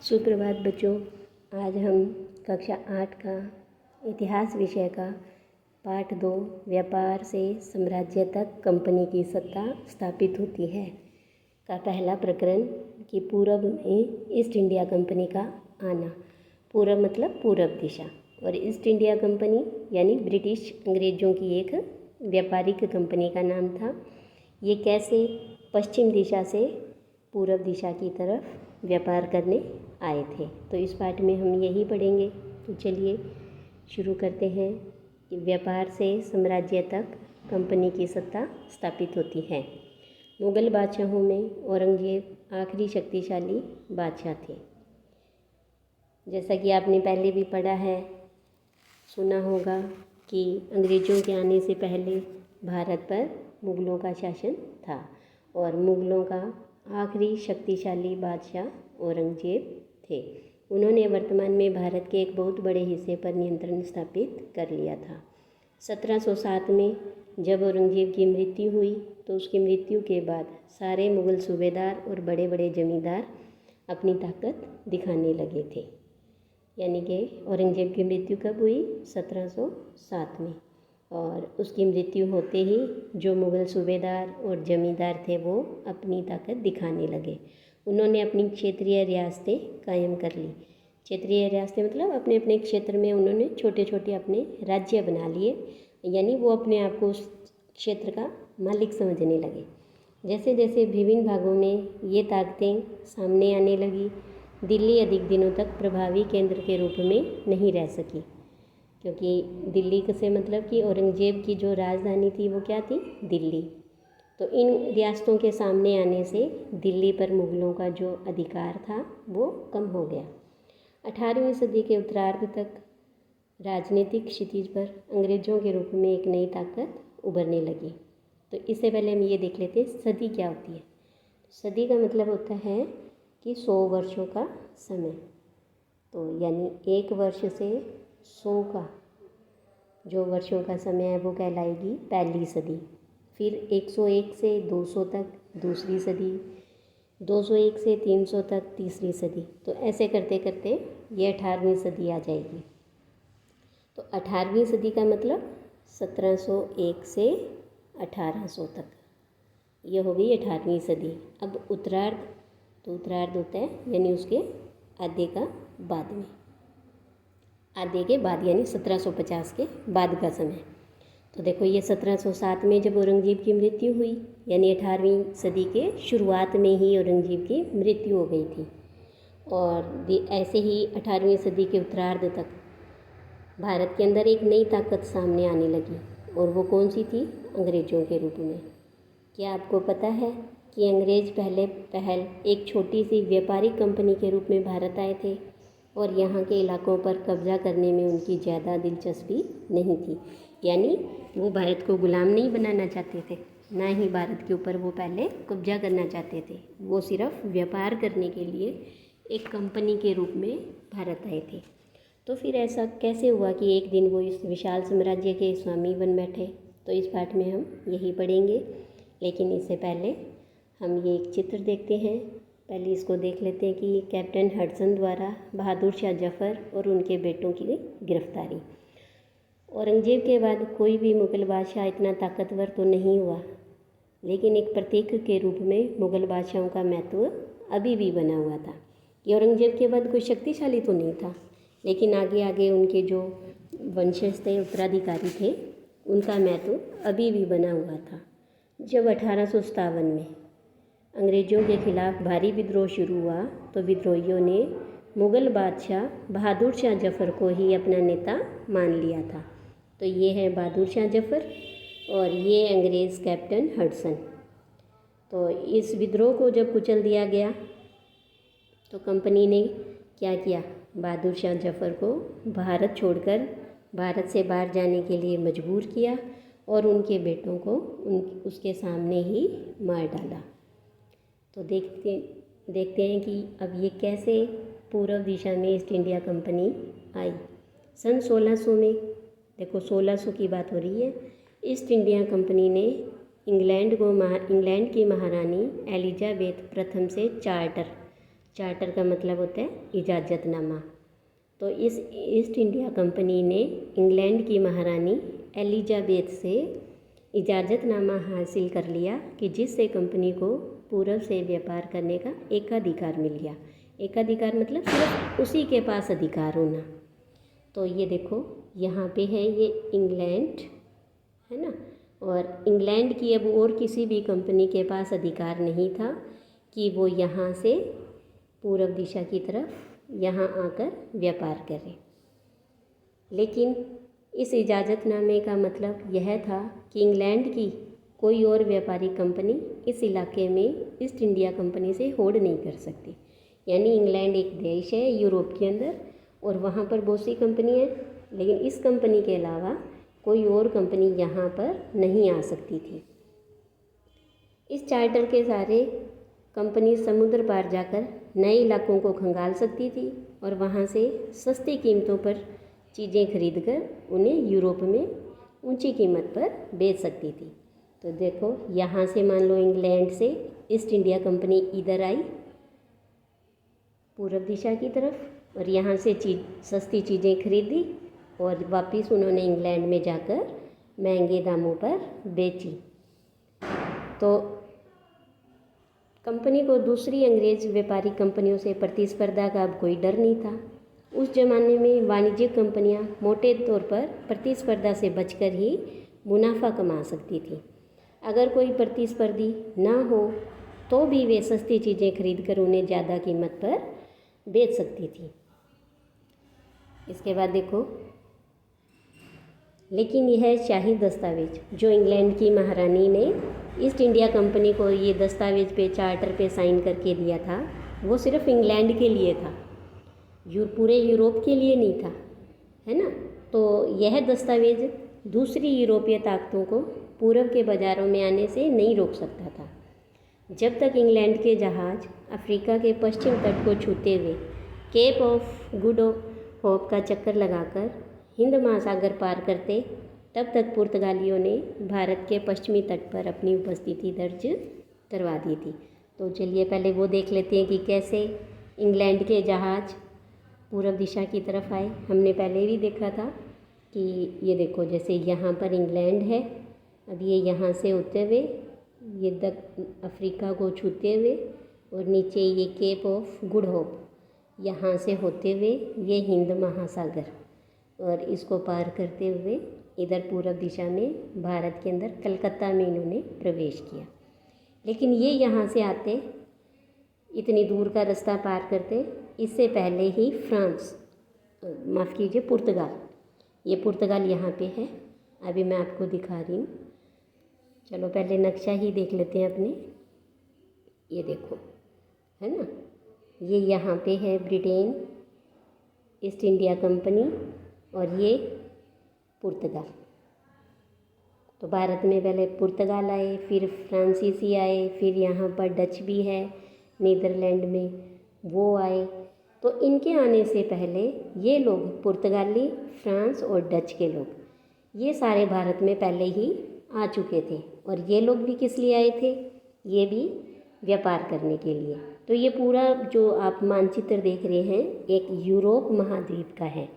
सुप्रभात बच्चों। आज हम कक्षा 8 का इतिहास विषय का पाठ 2 व्यापार से साम्राज्य तक कंपनी की सत्ता स्थापित होती है का पहला प्रकरण कि पूरब में ईस्ट इंडिया कंपनी का आना। पूरब मतलब पूरब दिशा, और ईस्ट इंडिया कंपनी यानी ब्रिटिश अंग्रेज़ों की एक व्यापारिक कंपनी का नाम था। ये कैसे पश्चिम दिशा से पूरब दिशा की तरफ व्यापार करने आए थे, तो इस पाठ में हम यही पढ़ेंगे। तो चलिए शुरू करते हैं कि व्यापार से साम्राज्य तक कंपनी की सत्ता स्थापित होती है। मुग़ल बादशाहों में औरंगजेब आखिरी शक्तिशाली बादशाह थे। जैसा कि आपने पहले भी पढ़ा है, सुना होगा कि अंग्रेज़ों के आने से पहले भारत पर मुग़लों का शासन था और मुग़लों का आखिरी शक्तिशाली बादशाह औरंगजेब थे। उन्होंने वर्तमान में भारत के एक बहुत बड़े हिस्से पर नियंत्रण स्थापित कर लिया था। 1707 में जब औरंगजेब की मृत्यु हुई तो उसकी मृत्यु के बाद सारे मुग़ल सूबेदार और बड़े बड़े जमींदार अपनी ताकत दिखाने लगे थे। यानी कि औरंगजेब की मृत्यु कब हुई? 1707 में। और उसकी मृत्यु होते ही जो मुग़ल सूबेदार और जमींदार थे वो अपनी ताकत दिखाने लगे। उन्होंने अपनी क्षेत्रीय रियासतें कायम कर ली। क्षेत्रीय रियासतें मतलब अपने अपने क्षेत्र में उन्होंने छोटे छोटे अपने राज्य बना लिए, यानी वो अपने आप को उस क्षेत्र का मालिक समझने लगे। जैसे जैसे विभिन्न भागों में ये ताकतें सामने आने लगी, दिल्ली अधिक दिनों तक प्रभावी केंद्र के रूप में नहीं रह सकी, क्योंकि दिल्ली से मतलब कि औरंगजेब की जो राजधानी थी वो क्या थी? दिल्ली। तो इन रियासतों के सामने आने से दिल्ली पर मुग़लों का जो अधिकार था वो कम हो गया। 18वीं सदी के उत्तरार्ध तक राजनीतिक क्षितिज पर अंग्रेज़ों के रूप में एक नई ताकत उभरने लगी। तो इससे पहले हम ये देख लेते हैं सदी क्या होती है। सदी का मतलब होता है कि 100 वर्षों का समय। तो यानी एक वर्ष से 100 का जो वर्षों का समय है वो कहलाएगी पहली सदी। फिर 101 से 200 तक दूसरी सदी, 201 से 300 तक तीसरी सदी। तो ऐसे करते करते ये 18वीं सदी आ जाएगी। तो 18वीं सदी का मतलब 1701 से 1800 तक, ये हो गई 18वीं सदी। अब उत्तरार्ध, तो उत्तरार्ध होता है यानी उसके आधे का बाद में, आधे के बाद यानी 1750 के बाद का समय। तो देखो ये 1707 में जब औरंगजेब की मृत्यु हुई, यानी 18वीं सदी के शुरुआत में ही औरंगजेब की मृत्यु हो गई थी। और ऐसे ही 18वीं सदी के उत्तरार्ध तक भारत के अंदर एक नई ताकत सामने आने लगी, और वो कौन सी थी? अंग्रेज़ों के रूप में। क्या आपको पता है कि अंग्रेज़ पहल एक छोटी सी व्यापारिक कंपनी के रूप में भारत आए थे और यहाँ के इलाकों पर कब्जा करने में उनकी ज़्यादा दिलचस्पी नहीं थी। यानी वो भारत को गुलाम नहीं बनाना चाहते थे, ना ही भारत के ऊपर वो पहले कब्जा करना चाहते थे। वो सिर्फ व्यापार करने के लिए एक कंपनी के रूप में भारत आए थे। तो फिर ऐसा कैसे हुआ कि एक दिन वो इस विशाल साम्राज्य के स्वामी बन बैठे? तो इस पाठ में हम यही पढ़ेंगे, लेकिन इससे पहले हम ये एक चित्र देखते हैं। पहले इसको देख लेते हैं कि कैप्टन हडसन द्वारा बहादुर शाह जफ़र और उनके बेटों की गिरफ्तारी। औरंगजेब के बाद कोई भी मुग़ल बादशाह इतना ताकतवर तो नहीं हुआ, लेकिन एक प्रतीक के रूप में मुग़ल बादशाहों का महत्व अभी भी बना हुआ था। कि औरंगजेब के बाद कोई शक्तिशाली तो नहीं था, लेकिन आगे आगे उनके जो वंशज थे, उत्तराधिकारी थे, उनका महत्व अभी भी बना हुआ था। जब 1857 में अंग्रेज़ों के खिलाफ भारी विद्रोह शुरू हुआ तो विद्रोहियों ने मुग़ल बादशाह बहादुर शाह जफ़र को ही अपना नेता मान लिया था। तो ये है बहादुर शाह जफ़र और ये अंग्रेज़ कैप्टन हडसन। तो इस विद्रोह को जब कुचल दिया गया तो कंपनी ने क्या किया? बहादुर शाह जफ़र को भारत छोड़कर भारत से बाहर जाने के लिए मजबूर किया और उनके बेटों को उसके सामने ही मार डाला। तो देखते हैं कि अब ये कैसे पूर्व दिशा में ईस्ट इंडिया कंपनी आई। सन 1600 में, देखो 1600 की बात हो रही है, ईस्ट इंडिया कंपनी ने इंग्लैंड की महारानी एलिजाबेथ प्रथम से चार्टर का मतलब होता है इजाज़तनामा। तो इस ईस्ट इंडिया कंपनी ने इंग्लैंड की महारानी एलिजाबेथ से इजाज़तनामा हासिल कर लिया कि जिससे कंपनी को पूरब से व्यापार करने का एकाधिकार मिल गया। एकाधिकार मतलब सिर्फ उसी के पास अधिकार होना। तो ये देखो यहाँ पे है ये इंग्लैंड, है ना, और इंग्लैंड की अब और किसी भी कंपनी के पास अधिकार नहीं था कि वो यहाँ से पूरब दिशा की तरफ यहाँ आकर व्यापार करें। लेकिन इस इजाज़तनामे का मतलब यह था कि इंग्लैंड की कोई और व्यापारिक कंपनी इस इलाके में ईस्ट इंडिया कंपनी से होड़ नहीं कर सकती। यानी इंग्लैंड एक देश है यूरोप के अंदर और वहाँ पर बहुत सी कंपनी है, लेकिन इस कंपनी के अलावा कोई और कंपनी यहाँ पर नहीं आ सकती थी। इस चार्टर के सहारे कंपनी समुद्र पार जाकर नए इलाकों को खंगाल सकती थी और वहाँ से सस्ती कीमतों पर चीज़ें खरीदकर उन्हें यूरोप में ऊंची कीमत पर बेच सकती थी। तो देखो यहाँ से मान लो इंग्लैंड से ईस्ट इंडिया कंपनी इधर आई पूरब दिशा की तरफ और यहाँ से सस्ती चीज़ें खरीदी और वापस उन्होंने इंग्लैंड में जाकर महंगे दामों पर बेची। तो कंपनी को दूसरी अंग्रेज़ व्यापारिक कंपनियों से प्रतिस्पर्धा का अब कोई डर नहीं था। उस ज़माने में वाणिज्यिक कंपनियां मोटे तौर पर प्रतिस्पर्धा से बचकर ही मुनाफा कमा सकती थी। अगर कोई प्रतिस्पर्धी ना हो तो भी वे सस्ती चीज़ें खरीदकर उन्हें ज़्यादा कीमत पर बेच सकती थी। इसके बाद देखो, लेकिन यह शाही दस्तावेज जो इंग्लैंड की महारानी ने ईस्ट इंडिया कंपनी को ये दस्तावेज पे चार्टर पे साइन करके दिया था, वो सिर्फ इंग्लैंड के लिए था, पूरे यूरोप के लिए नहीं था, है ना। तो यह दस्तावेज दूसरी यूरोपीय ताकतों को पूरब के बाज़ारों में आने से नहीं रोक सकता था। जब तक इंग्लैंड के जहाज़ अफ्रीका के पश्चिम तट को छूते हुए केप ऑफ गुड होप का चक्कर लगाकर हिंद महासागर पार करते, तब तक पुर्तगालियों ने भारत के पश्चिमी तट पर अपनी उपस्थिति दर्ज करवा दी थी। तो चलिए पहले वो देख लेते हैं कि कैसे इंग्लैंड के जहाज़ पूरब दिशा की तरफ आए। हमने पहले भी देखा था कि ये देखो जैसे यहाँ पर इंग्लैंड है, अब ये यहाँ से होते हुए ये अफ्रीका को छूते हुए और नीचे ये केप ऑफ गुड होप यहाँ से होते हुए ये हिंद महासागर और इसको पार करते हुए इधर पूरब दिशा में भारत के अंदर कलकत्ता में इन्होंने प्रवेश किया। लेकिन ये यहाँ से आते, इतनी दूर का रास्ता पार करते, इससे पहले ही माफ़ कीजिए पुर्तगाल, ये पुर्तगाल यहाँ पे है, अभी मैं आपको दिखा रही हूँ। चलो पहले नक्शा ही देख लेते हैं अपने। ये देखो, है ना, ये यहाँ पे है ब्रिटेन ईस्ट इंडिया कंपनी और ये पुर्तगाल। तो भारत में पहले पुर्तगाल आए, फिर फ्रांसीसी आए, फिर यहाँ पर डच भी है नीदरलैंड में, वो आए। तो इनके आने से पहले ये लोग पुर्तगाली, फ्रांस और डच के लोग, ये सारे भारत में पहले ही आ चुके थे। और ये लोग भी किस लिए आए थे? ये भी व्यापार करने के लिए। तो ये पूरा जो आप मानचित्र देख रहे हैं एक यूरोप महाद्वीप का है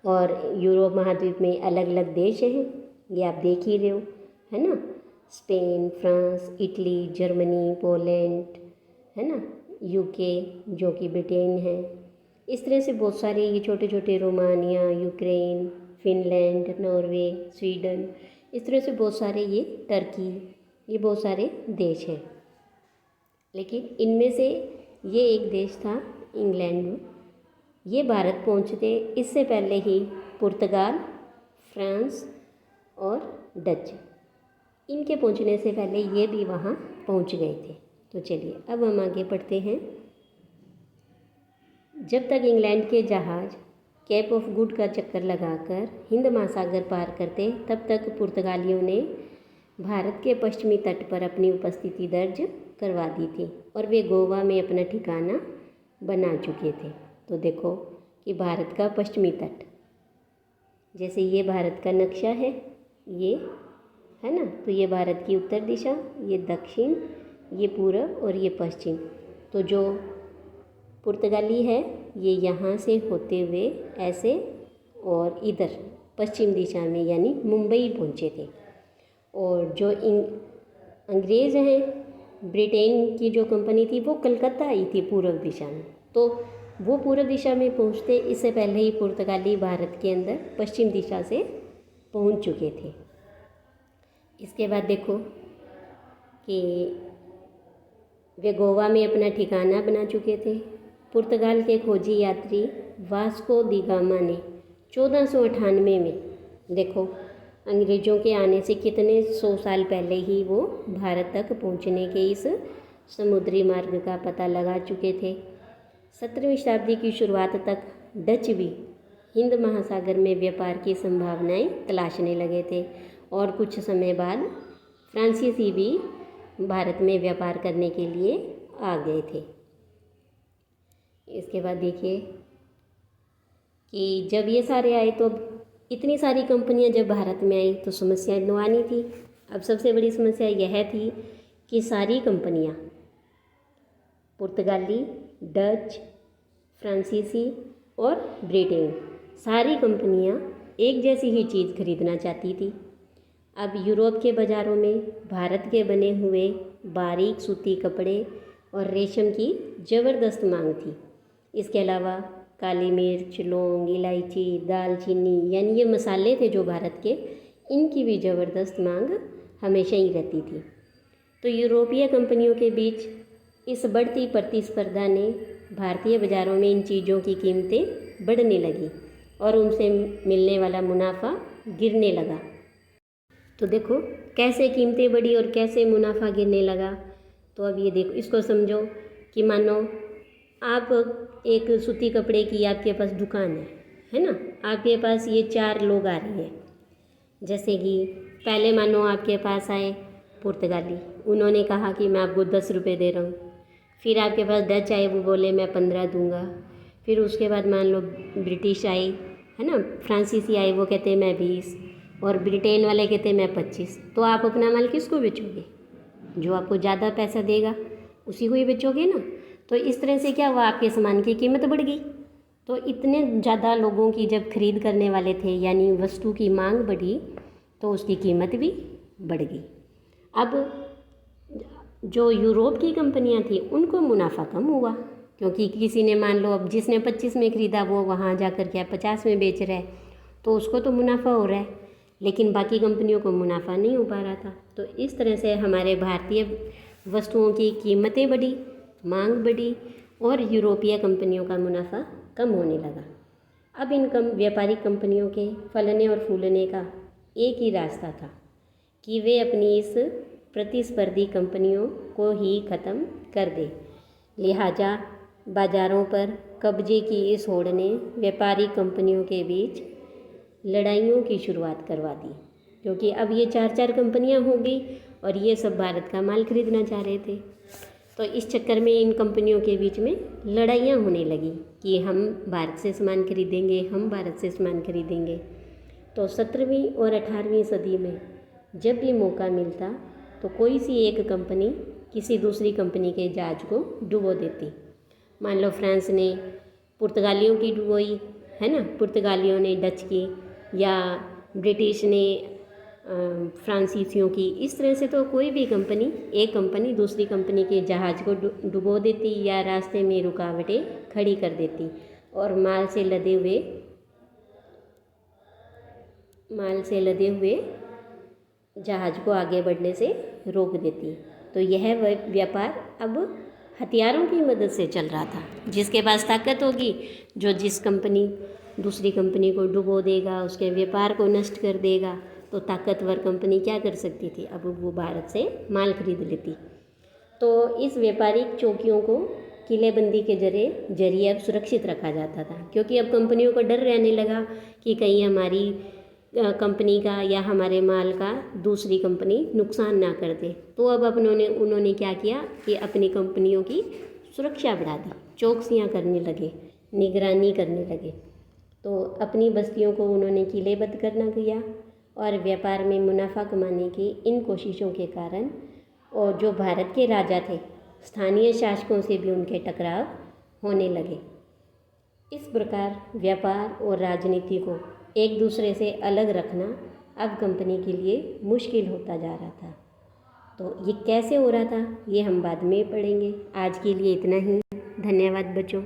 और यूरोप महाद्वीप में अलग अलग देश हैं, ये आप देख ही रहे हो, है ना। Spain, France, Italy, Germany, Poland, है ना, यूके जो कि ब्रिटेन है। इस तरह से बहुत सारे ये छोटे छोटे Romania, Ukraine, Finland, Norway, Sweden, इस तरह से बहुत सारे, ये टर्की, ये बहुत सारे देश हैं। लेकिन इनमें से ये एक देश था इंग्लैंड, ये भारत पहुंचते इससे पहले ही पुर्तगाल, फ्रांस और डच, इनके पहुंचने से पहले ये भी वहाँ पहुंच गए थे। तो चलिए अब हम आगे बढ़ते हैं। जब तक इंग्लैंड के जहाज़ केप ऑफ गुड का चक्कर लगाकर हिंद महासागर पार करते, तब तक पुर्तगालियों ने भारत के पश्चिमी तट पर अपनी उपस्थिति दर्ज करवा दी थी और वे गोवा में अपना ठिकाना बना चुके थे। तो देखो कि भारत का पश्चिमी तट, जैसे ये भारत का नक्शा है, ये है ना, तो ये भारत की उत्तर दिशा, ये दक्षिण, ये पूरब और ये पश्चिम। तो जो पुर्तगाली है ये यहाँ से होते हुए ऐसे और इधर पश्चिम दिशा में यानी मुंबई पहुँचे थे। और जो अंग्रेज़ हैं, ब्रिटेन की जो कंपनी थी वो कलकत्ता आई थी पूर्व दिशा में। तो वो पूर्व दिशा में पहुँचते इससे पहले ही पुर्तगाली भारत के अंदर पश्चिम दिशा से पहुँच चुके थे। इसके बाद देखो कि वे गोवा में अपना ठिकाना बना चुके थे। पुर्तगाल के खोजी यात्री वास्को दी गामा ने 1498 में, देखो अंग्रेज़ों के आने से कितने 100 साल पहले ही वो भारत तक पहुंचने के इस समुद्री मार्ग का पता लगा चुके थे। 17वीं शताब्दी की शुरुआत तक डच भी हिंद महासागर में व्यापार की संभावनाएं तलाशने लगे थे और कुछ समय बाद फ्रांसीसी भी भारत में व्यापार करने के लिए आ गए थे। इसके बाद देखिए कि जब ये सारे आए तो इतनी सारी कंपनियां जब भारत में आई तो समस्याएं तो आनी थी। अब सबसे बड़ी समस्या यह थी कि सारी कंपनियां पुर्तगाली, डच, फ्रांसीसी और ब्रिटेन सारी कंपनियां एक जैसी ही चीज़ खरीदना चाहती थी। अब यूरोप के बाज़ारों में भारत के बने हुए बारीक सूती कपड़े और रेशम की ज़बरदस्त मांग थी। इसके अलावा काली मिर्च, लौंग, इलायची, दालचीनी यानी ये मसाले थे जो भारत के, इनकी भी ज़बरदस्त मांग हमेशा ही रहती थी। तो यूरोपीय कंपनियों के बीच इस बढ़ती प्रतिस्पर्धा ने भारतीय बाज़ारों में इन चीज़ों की कीमतें बढ़ने लगी और उनसे मिलने वाला मुनाफा गिरने लगा। तो देखो कैसे कीमतें बढ़ी और कैसे मुनाफा गिरने लगा। तो अब ये देखो, इसको समझो कि मानो आप एक सूती कपड़े की आपके पास दुकान है ना, आपके पास ये 4 लोग आ रहे हैं। जैसे कि पहले मानो आपके पास आए पुर्तगाली, उन्होंने कहा कि मैं आपको 10 रुपये दे रहा हूँ। फिर आपके पास डच आए, वो बोले मैं 15 दूंगा। फिर उसके बाद मान लो ब्रिटिश आई है ना, फ्रांसीसी आए, वो कहते मैं 20 और ब्रिटेन वाले कहते मैं 25। तो आप अपना माल किसको बेचोगे? जो आपको ज़्यादा पैसा देगा उसी को ही बेचोगे ना। तो इस तरह से क्या हुआ, आपके सामान की कीमत बढ़ गई। तो इतने ज़्यादा लोगों की जब खरीद करने वाले थे यानी वस्तु की मांग बढ़ी तो उसकी कीमत भी बढ़ गई। अब जो यूरोप की कंपनियां थी उनको मुनाफा कम हुआ, क्योंकि किसी ने मान लो अब जिसने 25 में ख़रीदा वो वहाँ जाकर क्या 50 में बेच रहा है, तो उसको तो मुनाफा हो रहा है, लेकिन बाकी कंपनियों को मुनाफा नहीं हो पा रहा था। तो इस तरह से हमारे भारतीय वस्तुओं की कीमतें बढ़ी, मांग बढ़ी और यूरोपीय कंपनियों का मुनाफा कम होने लगा। अब इन व्यापारिक कंपनियों के फलने और फूलने का एक ही रास्ता था कि वे अपनी इस प्रतिस्पर्धी कंपनियों को ही ख़त्म कर दे। लिहाजा बाज़ारों पर कब्जे की इस होड़ ने व्यापारिक कंपनियों के बीच लड़ाइयों की शुरुआत करवा दी, क्योंकि अब ये 4 कंपनियां हो गई और ये सब भारत का माल खरीदना चाह रहे थे। तो इस चक्कर में इन कंपनियों के बीच में लड़ाइयाँ होने लगी कि हम भारत से सामान खरीदेंगे, हम भारत से सामान खरीदेंगे। तो 17वीं और 18वीं सदी में जब भी मौका मिलता तो कोई सी एक कंपनी किसी दूसरी कंपनी के जहाज को डुबो देती। मान लो फ्रांस ने पुर्तगालियों की डुबोई है ना, पुर्तगालियों ने डच की, या ब्रिटिश ने फ्रांसीसियों की। इस तरह से तो कोई भी कंपनी, एक कंपनी दूसरी कंपनी के जहाज़ को डुबो देती या रास्ते में रुकावटें खड़ी कर देती और माल से लदे हुए जहाज़ को आगे बढ़ने से रोक देती। तो यह व्यापार अब हथियारों की मदद से चल रहा था। जिसके पास ताकत होगी, जो जिस कंपनी दूसरी कंपनी को डुबो देगा, उसके व्यापार को नष्ट कर देगा, तो ताकतवर कंपनी क्या कर सकती थी, अब वो भारत से माल खरीद लेती। तो इस व्यापारिक चौकियों को किलेबंदी के जरिए अब सुरक्षित रखा जाता था, क्योंकि अब कंपनियों को डर रहने लगा कि कहीं हमारी कंपनी का या हमारे माल का दूसरी कंपनी नुकसान ना कर दे। तो अब उन्होंने क्या किया कि अपनी कंपनियों की सुरक्षा बढ़ा दी, चौकसियाँ करने लगे, निगरानी करने लगे। तो अपनी बस्तियों को उन्होंने किलेबद्ध करना किया और व्यापार में मुनाफा कमाने की इन कोशिशों के कारण और जो भारत के राजा थे, स्थानीय शासकों से भी उनके टकराव होने लगे। इस प्रकार व्यापार और राजनीति को एक दूसरे से अलग रखना अब कंपनी के लिए मुश्किल होता जा रहा था। तो ये कैसे हो रहा था ये हम बाद में पढ़ेंगे। आज के लिए इतना ही। धन्यवाद बच्चों।